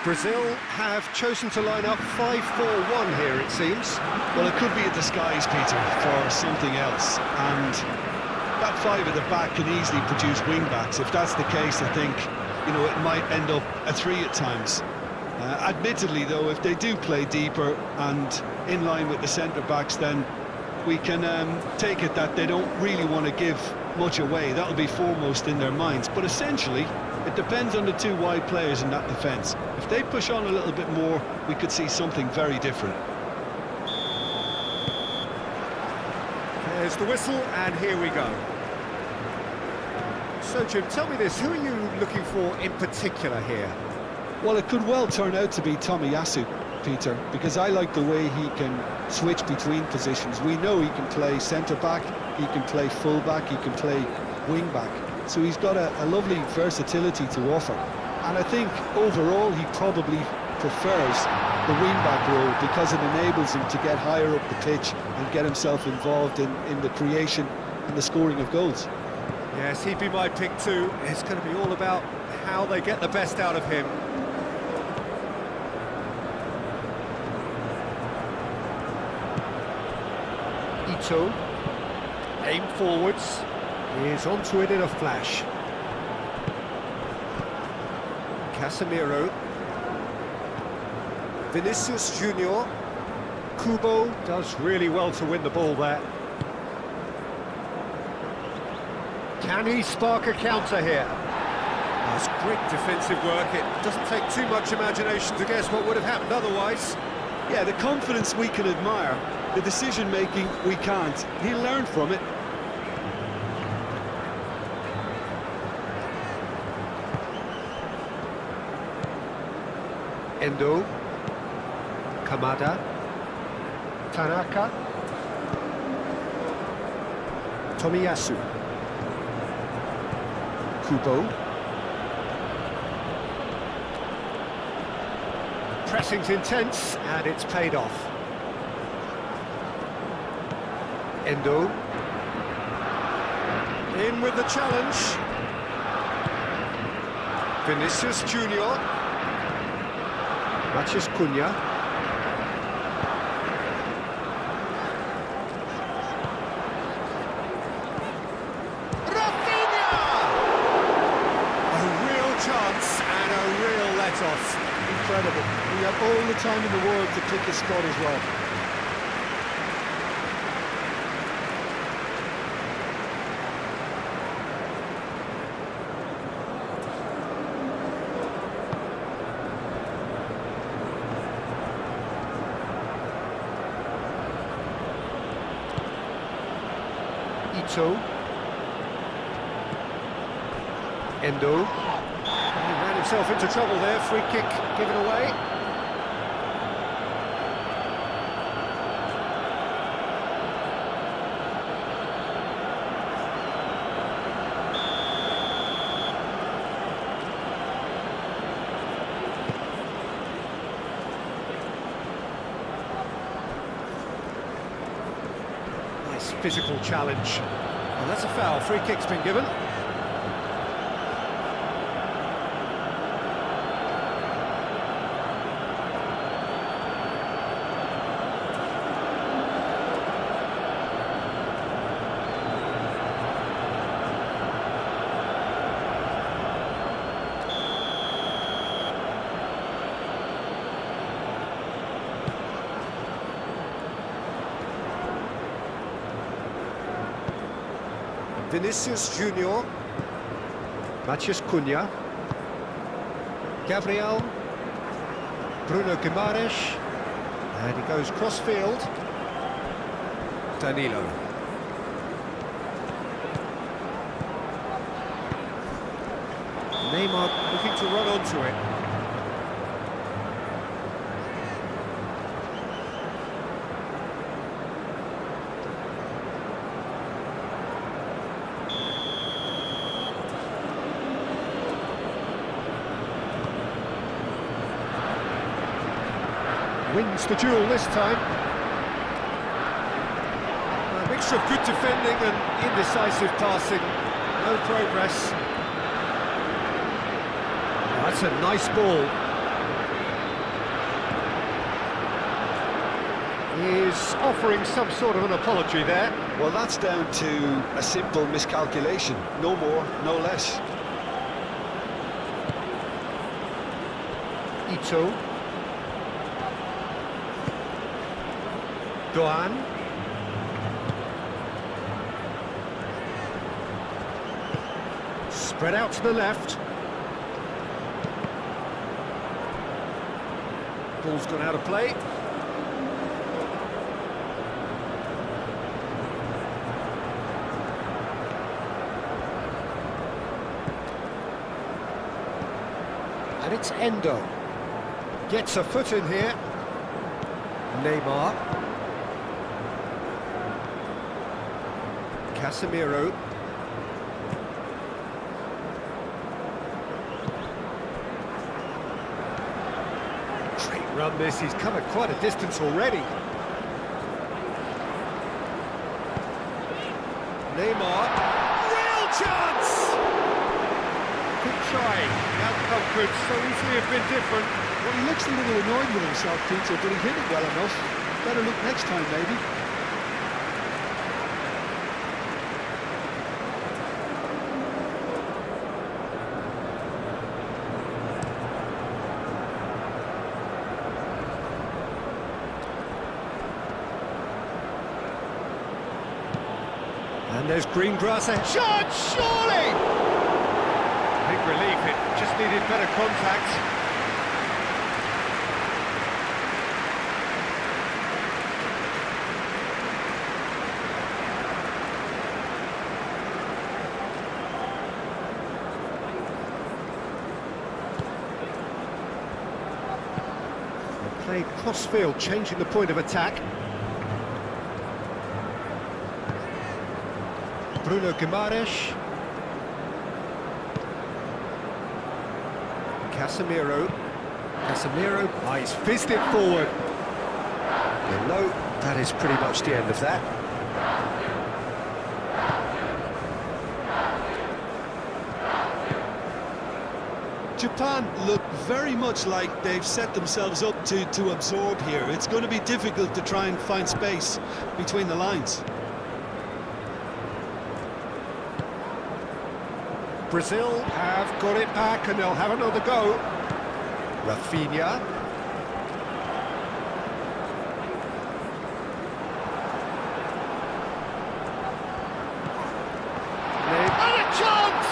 Brazil have chosen to line up 5-4-1 here, it seems. Well, it could be a disguise, Peter, for something else. And that five at the back can easily produce wing-backs. If that's the case, I think, you know, it might end up a three at times. Admittedly, though, if they do play deeper and in line with the centre-backs, then we can take it that they don't really want to give much away. That'll be foremost in their minds. But essentially, it depends on the two wide players in that defence. If they push on a little bit more, we could see something very different. There's the whistle, and here we go. So, Jim, tell me this, who are you looking for in particular here? Well, it could well turn out to be Tomiyasu, Peter, because I like the way he can switch between positions. We know he can play centre-back, he can play full-back, he can play wing-back. So he's got a lovely versatility to offer. And I think overall he probably prefers the wing-back role because it enables him to get higher up the pitch and get himself involved in the creation and the scoring of goals. Yes, he'd be my pick too. It's going to be all about how they get the best out of him. Ito, aim forwards, he is onto it in a flash. Casemiro, Vinicius Junior, Kubo does really well to win the ball there. Can he spark a counter here? That's great defensive work. It doesn't take too much imagination to guess what would have happened otherwise. Yeah, the confidence we can admire, the decision-making we can't. He'll learn from it. Endo, Kamada, Tanaka, Tomiyasu, Kubo. Pressing's intense, and it's paid off. Endo. In with the challenge. Vinicius Junior. Matheus Cunha. Rafinha! A real chance and a real let-off. Incredible. We have all the time in the world to click his spot as well. Ito. Endo. He ran himself into trouble there, free kick given away. Nice physical challenge. Well, that's a foul, free kick's been given. Vinicius Junior, Matheus Cunha, Gabriel, Bruno Guimaraes, and he goes cross-field. Danilo. Neymar looking to run onto it. Wins the duel this time. A mixture of good defending and indecisive passing. No progress. Oh, that's a nice ball. is offering some sort of an apology there. Well, that's down to a simple miscalculation. No more, no less. Ito. Doan. Spread out to the left. Ball's gone out of play. And it's Endo. Gets a foot in here. Neymar. Casemiro. Great run this, he's covered quite a distance already. Neymar. Real chance! Good try. The outcome could so easily have been different. Well, he looks a little annoyed with himself, Peter, but he hit it well enough. Better look next time, maybe. And there's green grass ahead. Shot, surely! Big relief, it just needed better contact. Played cross-field, changing the point of attack. Bruno Guimaraes. Casemiro. Casemiro, he's fizzed it forward. And no, that is pretty much the end of that. Japan look very much like they've set themselves up to absorb here. It's going to be difficult to try and find space between the lines. Brazil have got it back and they'll have another go. Rafinha. And a chance!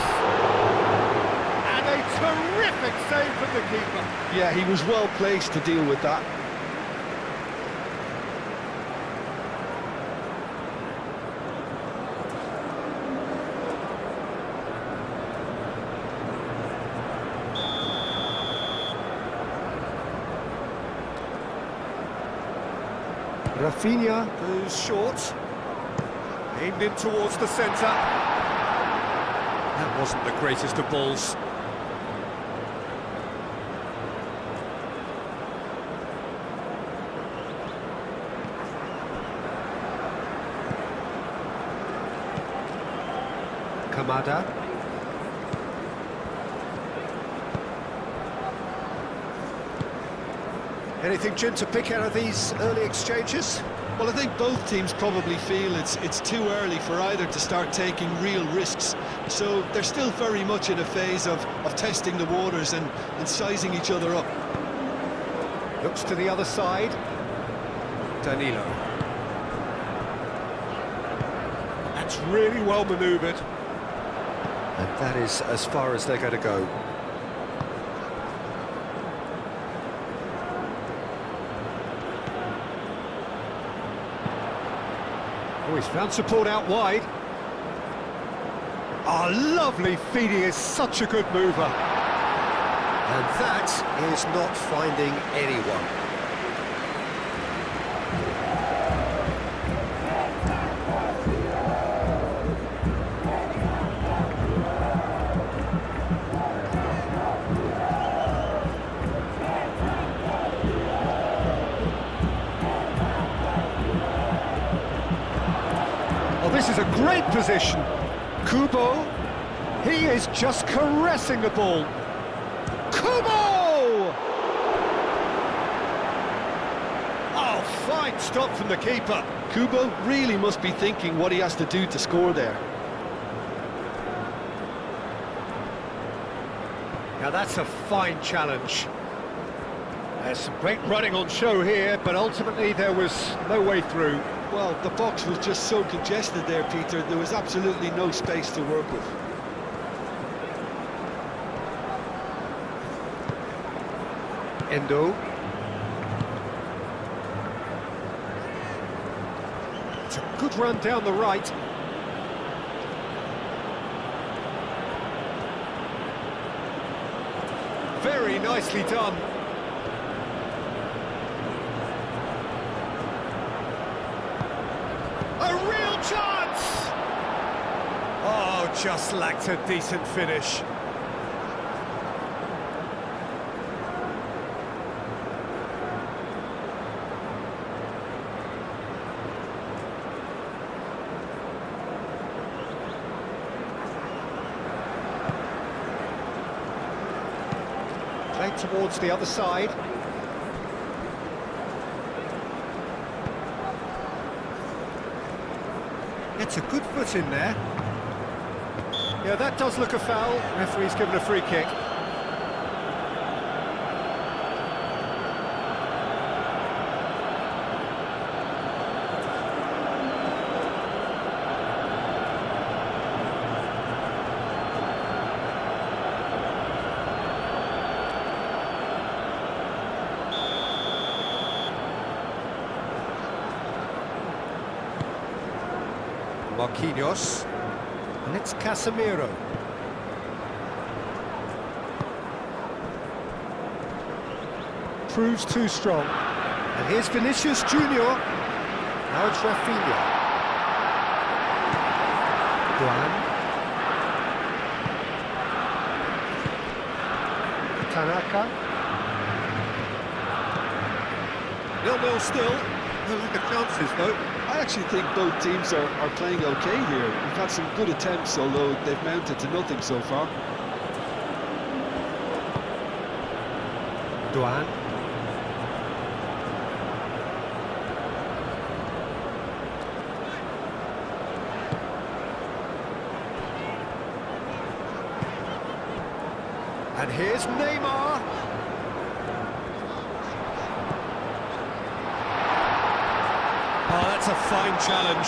And a terrific save from the keeper. Yeah, he was well placed to deal with that. Rafinha goes short. Aimed in towards the centre. That wasn't the greatest of balls. Kamada. Anything, Jim, to pick out of these early exchanges? Well, I think both teams probably feel it's too early for either to start taking real risks. So they're still very much in a phase of testing the waters and sizing each other up. Looks to the other side. Danilo. That's really well manoeuvred. And that is as far as they're going to go. Oh, he's found support out wide. Oh, lovely feeding, is such a good mover. And that is not finding anyone. Oh, this is a great position. Kubo, he is just caressing the ball. Kubo! Oh, fine Good stop from the keeper. Kubo really must be thinking what he has to do to score there. Now that's a fine challenge. There's some great running on show here, but ultimately there was no way through. Well, the box was just so congested there, Peter. There was absolutely no space to work with. Endo. It's a good run down the right. Very nicely done. A real chance! Oh, just lacked a decent finish. Played towards the other side. It's a good foot in there. Yeah, that does look a foul. Referee's given a free kick. Marquinhos, and it's Casemiro. Proves too strong. And here's Vinicius Junior. Now it's Rafinha. Duan. Tanaka. 0-0 still. No lack of chances though. I actually think both teams are playing okay here. We've had some good attempts, although they've mounted to nothing so far. Duan. And here's Neymar. Oh, that's a fine challenge.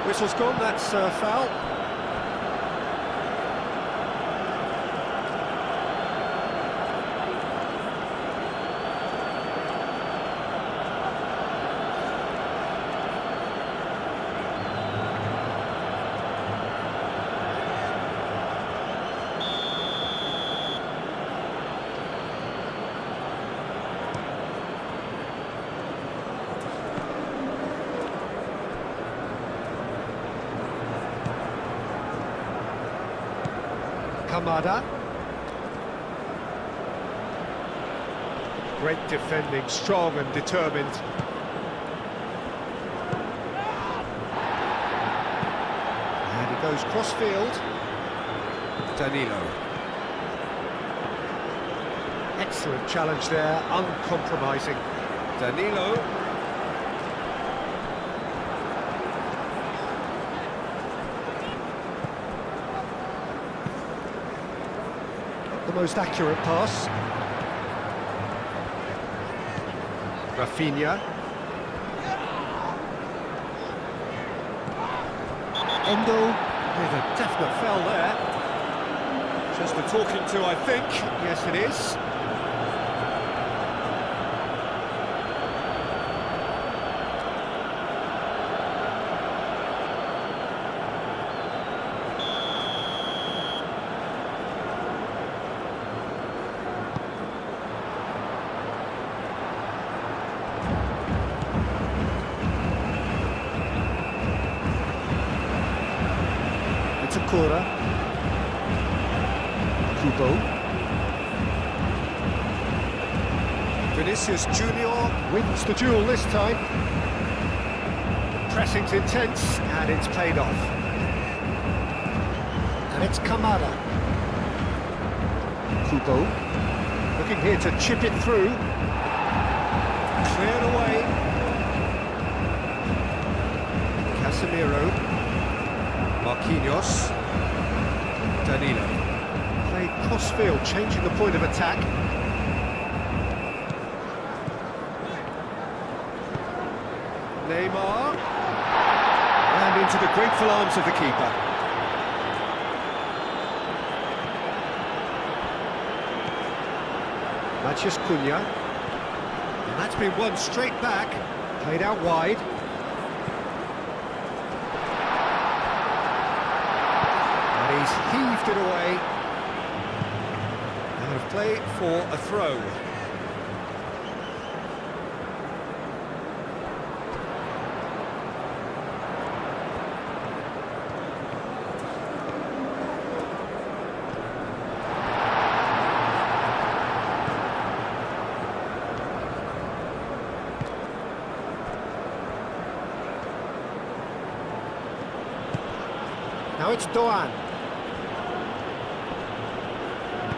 Whistle's gone, that's a foul. Kamada. Great defending, strong and determined. And he goes cross-field. Danilo. Excellent challenge there, uncompromising. Danilo. The most accurate pass. Rafinha. Endo with a definite foul there. Just a talking to, I think. Yes, it is. Takura. Kubo. Vinicius Junior wins the duel this time. Pressing's intense and it's paid off. And it's Kamada. Kubo. Looking here to chip it through. Cleared away. Casemiro. Marquinhos. Danilo. Played cross-field, changing the point of attack. Neymar. And into the grateful arms of the keeper. Matheus Cunha. And that's been won straight back. Played out wide. And he's heaved it away. Out of play for a throw. Now it's Doan.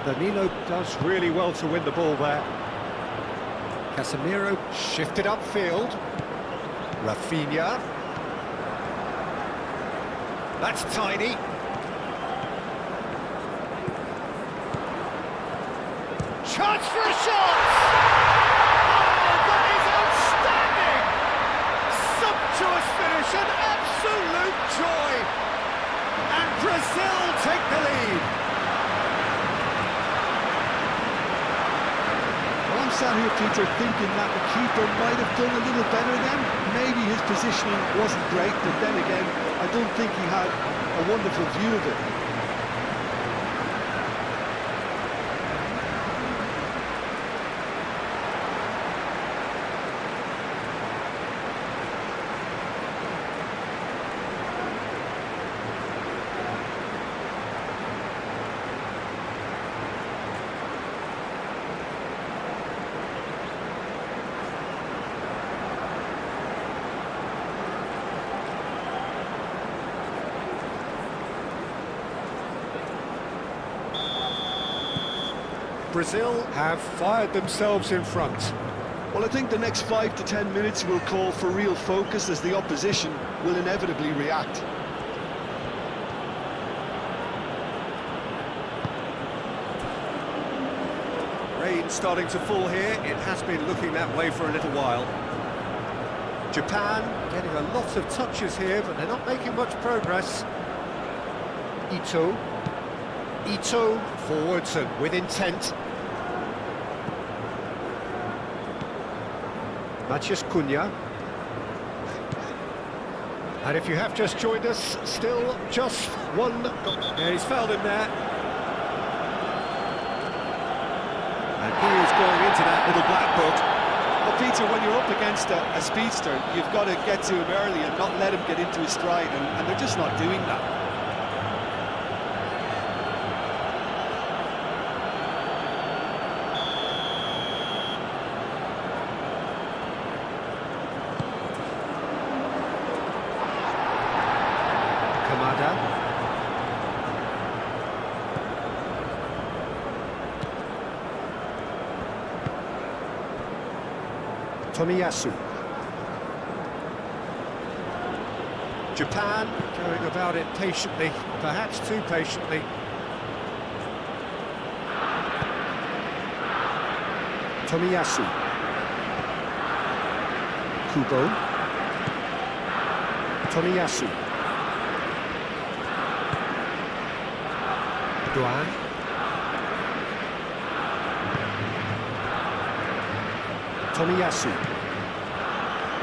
Danilo does really well to win the ball there. Casemiro shifted upfield. Rafinha. That's tiny. Chance for a shot! Oh, that is outstanding! Sumptuous finish, an absolute joy! And Brazil take the lead. Well, I'm sat here, Peter, thinking that the keeper might have done a little better then. Maybe his positioning wasn't great, but then again, I don't think he had a wonderful view of it. Brazil have fired themselves in front. Well, I think the next 5 to 10 minutes will call for real focus as the opposition will inevitably react. Rain starting to fall here. It has been looking that way for a little while. Japan getting a lot of touches here, but they're not making much progress. Ito forwards and with intent. Matheus Cunha. And if you have just joined us, still just one. Yeah, he's fouled him there. And he is going into that little black book. Well, Peter, when you're up against a speedster, you've got to get to him early and not let him get into his stride, and they're just not doing that. Tomiyasu. Japan going about it patiently, perhaps too patiently. Tomiyasu. Kubo. Tomiyasu. Doan. Tomiyasu.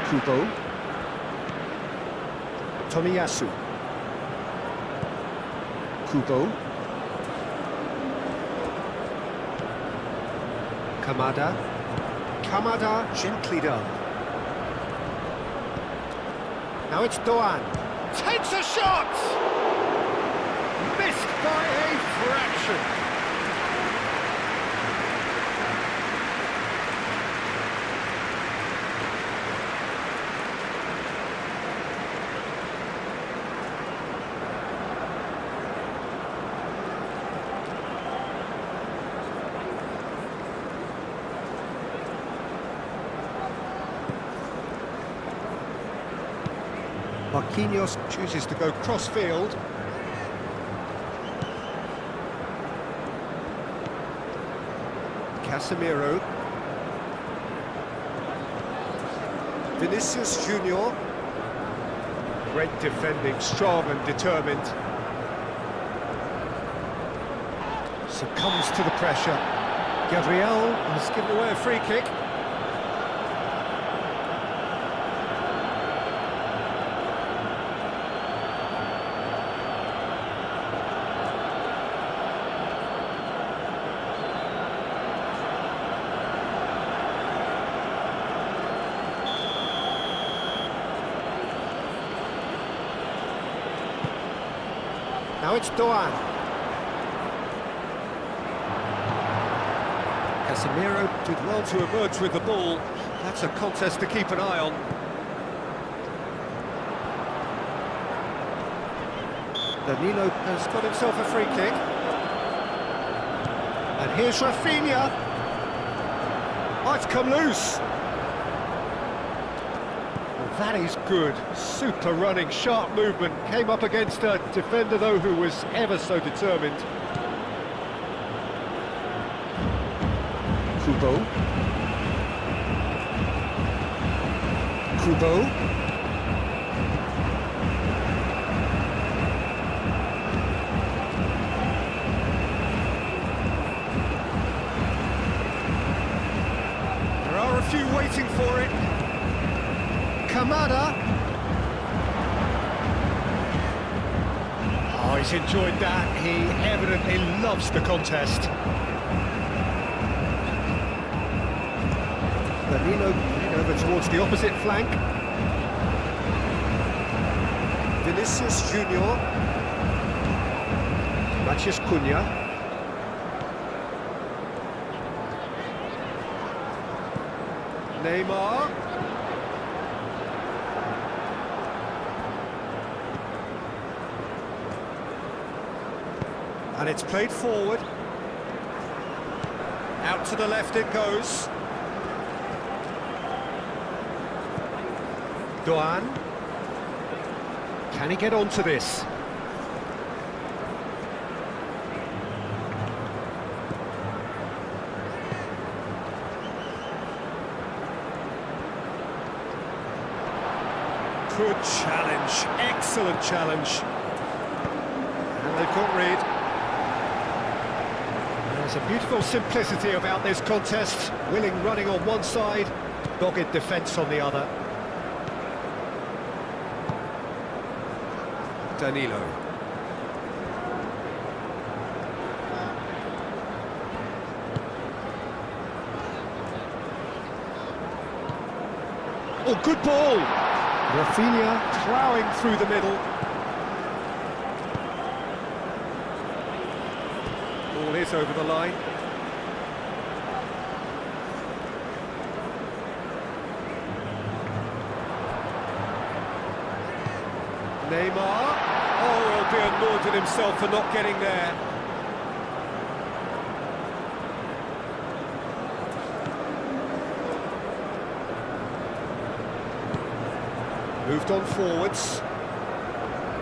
Kubo. Tomiyasu. Kubo. Kamada. Kamada, gently done. Now it's Doan. Takes a shot! Missed by a fraction. Marquinhos chooses to go cross-field. Casemiro. Vinicius Junior. Great defending, strong and determined. Succumbs to the pressure. Gabriel has given away a free kick. Now it's Doan. Casemiro did well to emerge with the ball. That's a contest to keep an eye on. Danilo has got himself a free kick. And here's Rafinha. Oh, it's come loose. That is good. Super running, sharp movement. Came up against a defender, though, who was ever so determined. Kubo. There are a few waiting for it. Kamada. Oh, he's enjoyed that. He evidently loves the contest. Danilo over towards the opposite flank. Vinicius Junior. Matheus Cunha. Neymar. And it's played forward. Out to the left it goes. Doan. Can he get onto this? Good challenge, excellent challenge. And they've got rid. There's a beautiful simplicity about this contest. Willing running on one side, dogged defence on the other. Danilo. Oh, good ball! Rafinha ploughing through the middle. Ball is over the line. Neymar. Oh, he'll be annoyed at himself for not getting there. Moved on forwards.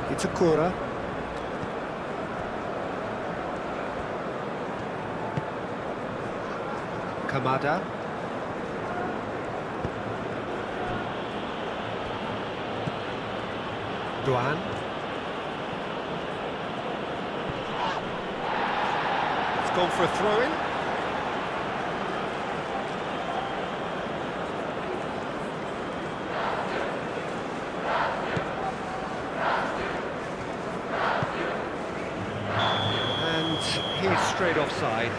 Itakura. Kamada. Doan. It's gone for a throw-in. And he's straight offside.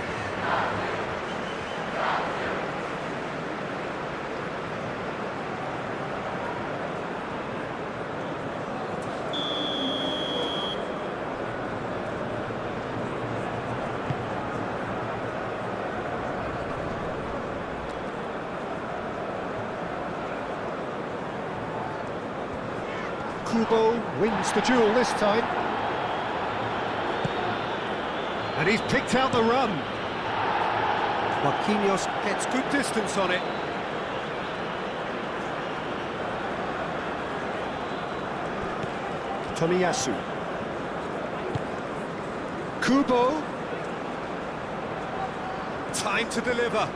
Kubo wins the duel this time. And he's picked out the run. Marquinhos gets good distance on it. Tomiyasu. Kubo. Time to deliver.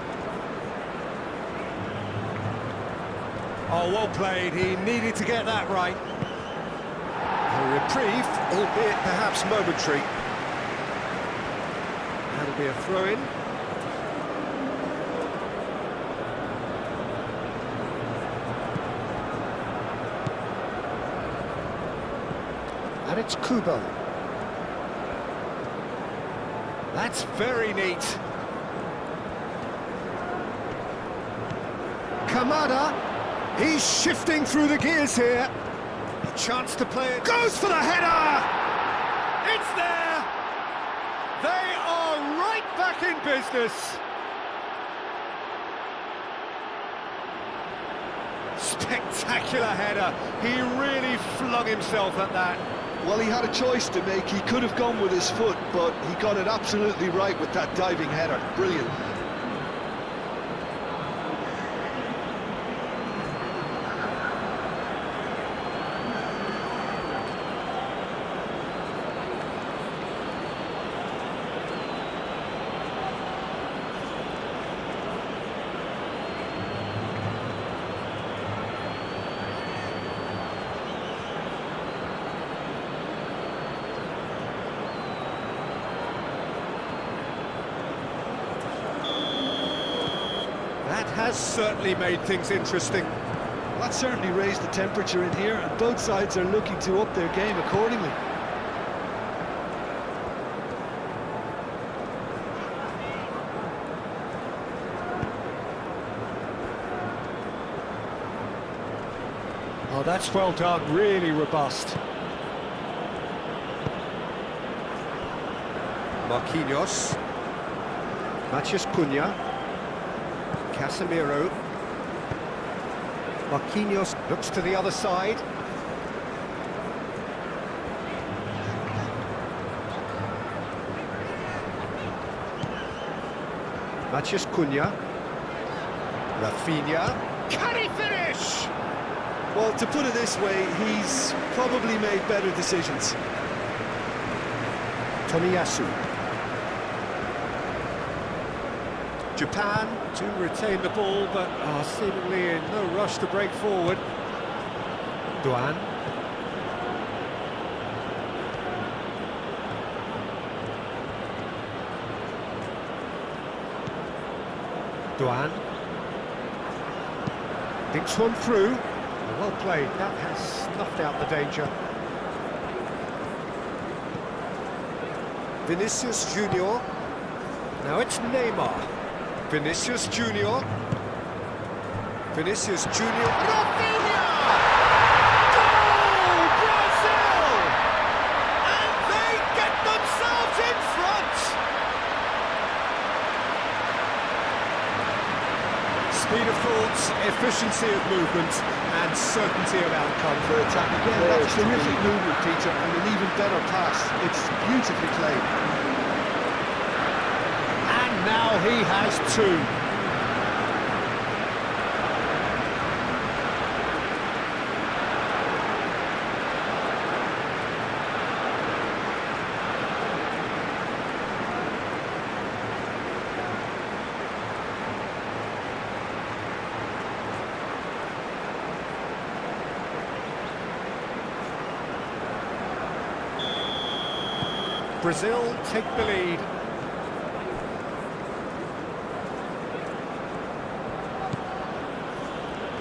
Oh, well played. He needed to get that right. A reprieve, albeit perhaps momentary. That'll be a throw-in. And it's Kubo. That's very neat. Kamada, he's shifting through the gears here. A chance to play it. Goes for the header! It's there! They are right back in business. Spectacular header. He really flung himself at that. Well, he had a choice to make. He could have gone with his foot, but he got it absolutely right with that diving header. Brilliant. That has certainly made things interesting. Well, that certainly raised the temperature in here, and both sides are looking to up their game accordingly. Oh, that's well done, really robust. Marquinhos. Matheus Cunha. Casemiro. Marquinhos looks to the other side. Matheus Cunha. Rafinha. Can he finish? Well, to put it this way, he's probably made better decisions. Tomiyasu. Japan to retain the ball, but are seemingly in no rush to break forward. Duan. Duan. Dinks one through. Well played, that has snuffed out the danger. Vinicius Junior. Now it's Neymar. Vinicius Junior. Vinicius Junior. Rafinha! Goal! Brazil! And they get themselves in front! Speed of thought, efficiency of movement, and certainty of outcome for attacking Again, players. that's terrific movement, Peter, and an even better pass. It's beautifully played. Now he has two. Brazil take the lead.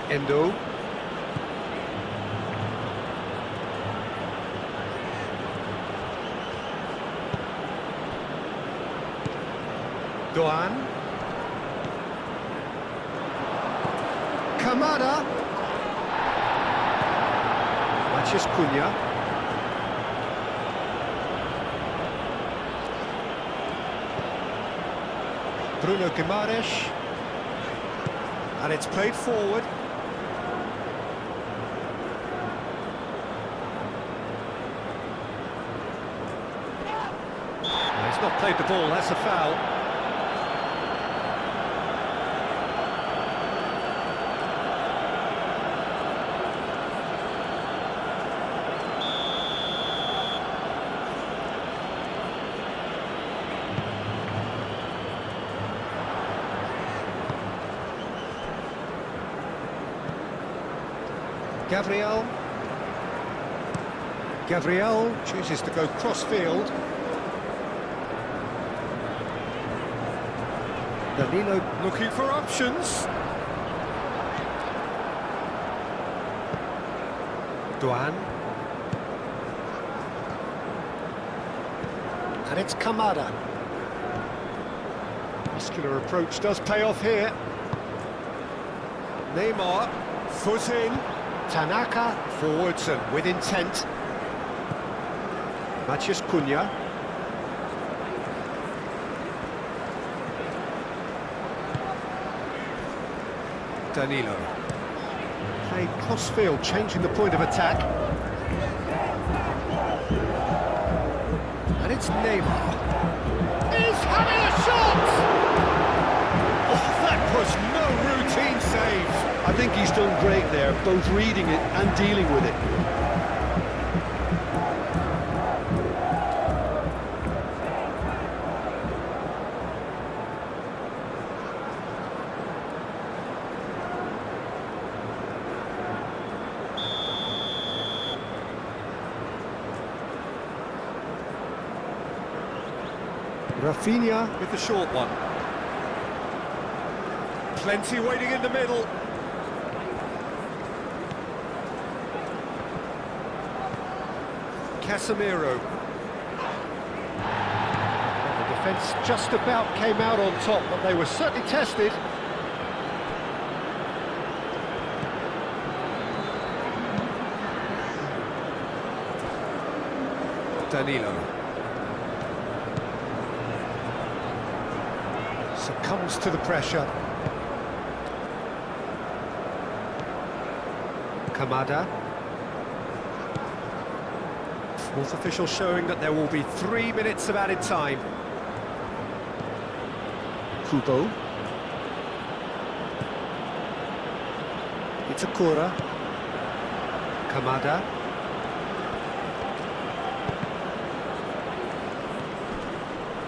Endo. Doan. Kamada. Matheus Cunha. Bruno Guimaraes. And it's played forward. He's not played the ball, that's a foul. Gabriel. Gabriel chooses to go cross-field. Danilo looking for options. Duan. And it's Kamada. Muscular approach does pay off here. Neymar, foot in. Tanaka, forwards and with intent. Matheus Cunha. Danilo. Played cross-field, changing the point of attack. And it's Neymar. He's having a shot! Oh, that was no routine save. I think he's done great there, both reading it and dealing with it. Rafinha with the short one. Plenty waiting in the middle. Casemiro. Well, the defence just about came out on top, but they were certainly tested. Danilo. Succumbs to the pressure. Kamada. Fourth official showing that there will be 3 minutes of added time. Kubo. Itakura. Kamada.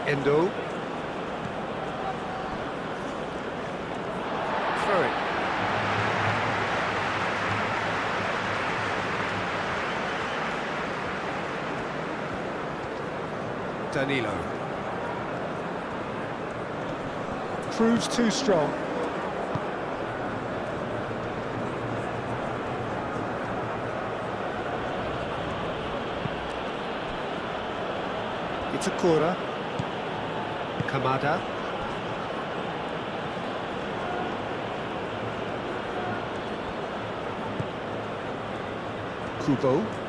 Endo. Throw it. Danilo. Proves too strong. Itakura. Kamada. Kubo.